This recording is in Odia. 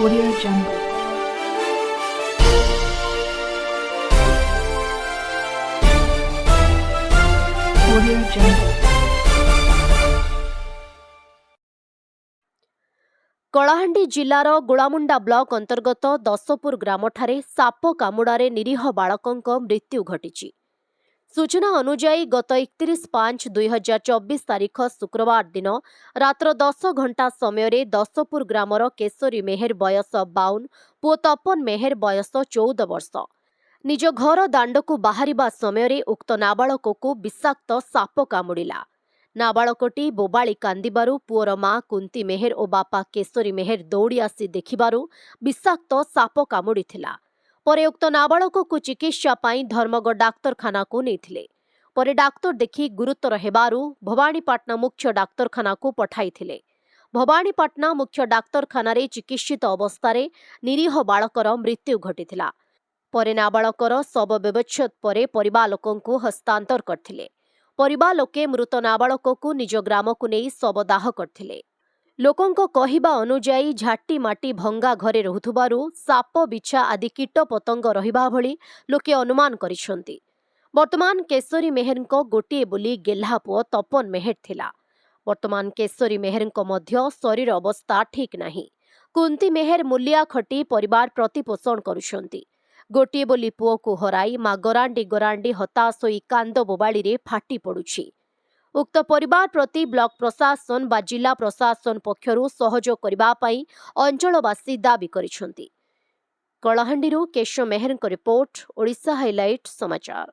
Audio Jungle. Audio Jungle. Kalahandi ଜିଲ୍ଲାର ଗୋଳାମୁଣ୍ଡା ବ୍ଲକ ଅନ୍ତର୍ଗତ ଦଶପୁର ଗ୍ରାମଠାରେ ସାପ କାମୁଡ଼ାରେ ନିରୀହ ବାଳକଙ୍କ ମୃତ୍ୟୁ ଘଟିଛି। ସୂଚନା ଅନୁଯାୟୀ ଗତ 31/5/2024 ତାରିଖ ଶୁକ୍ରବାର ଦିନ ରାତ୍ର 10 ଘଣ୍ଟା ସମୟରେ ଦଶପୁର ଗ୍ରାମର କେଶରୀ ମେହେର ବୟସ 52, ପୁଅ ତପନ ମେହେର ବୟସ 14 ବର୍ଷ ନିଜ ଘର ଦାଣ୍ଡକୁ ବାହାରିବା ସମୟରେ ଉକ୍ତ ନାବାଳକକୁ ବିଷାକ୍ତ ସାପ କାମୁଡ଼ିଲା। ନାବାଳକଟି ବୋବାଳି କାନ୍ଦିବାରୁ ପୁଅର ମା କୁନ୍ତି ମେହେର ଓ ବାପା କେଶରୀ ମେହେର ଦୌଡ଼ି ଆସି ଦେଖିବାରୁ ବିଷାକ୍ତ ସାପ କାମୁଡ଼ିଥିଲା। ପରେ ଉକ୍ତ ନାବାଳକକୁ ଚିକିତ୍ସା ପାଇଁ ଧର୍ମଗଡ଼ ଡାକ୍ତରଖାନାକୁ ନେଇଥିଲେ। ପରେ ଡାକ୍ତର ଦେଖି ଗୁରୁତର ହେବାରୁ ଭବାନୀପାଟଣା ମୁଖ୍ୟ ଡାକ୍ତରଖାନାକୁ ପଠାଇଥିଲେ। ଭବାନୀପାଟଣା ମୁଖ୍ୟ ଡାକ୍ତରଖାନାରେ ଚିକିତ୍ସିତ ଅବସ୍ଥାରେ ନିରୀହ ବାଳକର ମୃତ୍ୟୁ ଘଟିଥିଲା। ପରେ ନାବାଳକର ଶବ ବ୍ୟବଚ୍ଛେଦ ପରେ ପରିବାର ଲୋକଙ୍କୁ ହସ୍ତାନ୍ତର କରିଥିଲେ। ପରିବାର ଲୋକେ ମୃତ ନାବାଳକକୁ ନିଜ ଗ୍ରାମକୁ ନେଇ ଶବଦାହ କରିଥିଲେ। ଲୋକଙ୍କ କହିବା ଅନୁଯାୟୀ ଝାଟି ମାଟି ଭଙ୍ଗା ଘରେ ରହୁଥିବାରୁ ସାପ ବିଛା ଆଦି କୀଟ ପତଙ୍ଗ ରହିବା ଭଳି ଲୋକେ ଅନୁମାନ କରିଛନ୍ତି। ବର୍ତ୍ତମାନ କେଶରୀ ମେହେରଙ୍କ ଗୋଟିଏ ବୋଲି ଗେହ୍ଲା ପୁଅ ତପନ ମେହେର ଥିଲା। ବର୍ତ୍ତମାନ କେଶରୀ ମେହେରଙ୍କ ମଧ୍ୟ ଶରୀର ଅବସ୍ଥା ଠିକ୍ ନାହିଁ। କୁନ୍ତି ମେହେର ମୂଲିଆ ଖଟି ପରିବାର ପ୍ରତିପୋଷଣ କରୁଛନ୍ତି। ଗୋଟିଏ ବୋଲି ପୁଅକୁ ହରାଇ ମା ଗରାଣ୍ଡି ଗରାଣ୍ଡି ହତାଶ ହୋଇ କାନ୍ଦ ବୋବାଳିରେ ଫାଟି ପଡ଼ୁଛି। ଉକ୍ତ ପରିବାର ପ୍ରତି ବ୍ଲକ ପ୍ରଶାସନ ବା ଜିଲ୍ଲା ପ୍ରଶାସନ ପକ୍ଷରୁ ସହଯୋଗ କରିବା ପାଇଁ ଅଞ୍ଚଳବାସୀ ଦାବି କରିଛନ୍ତି। କଳାହାଣ୍ଡିରୁ କେଶ ମେହେରଙ୍କ ରିପୋର୍ଟ, ଓଡ଼ିଶା ହାଇଲାଇଟ୍ ସମାଚାର।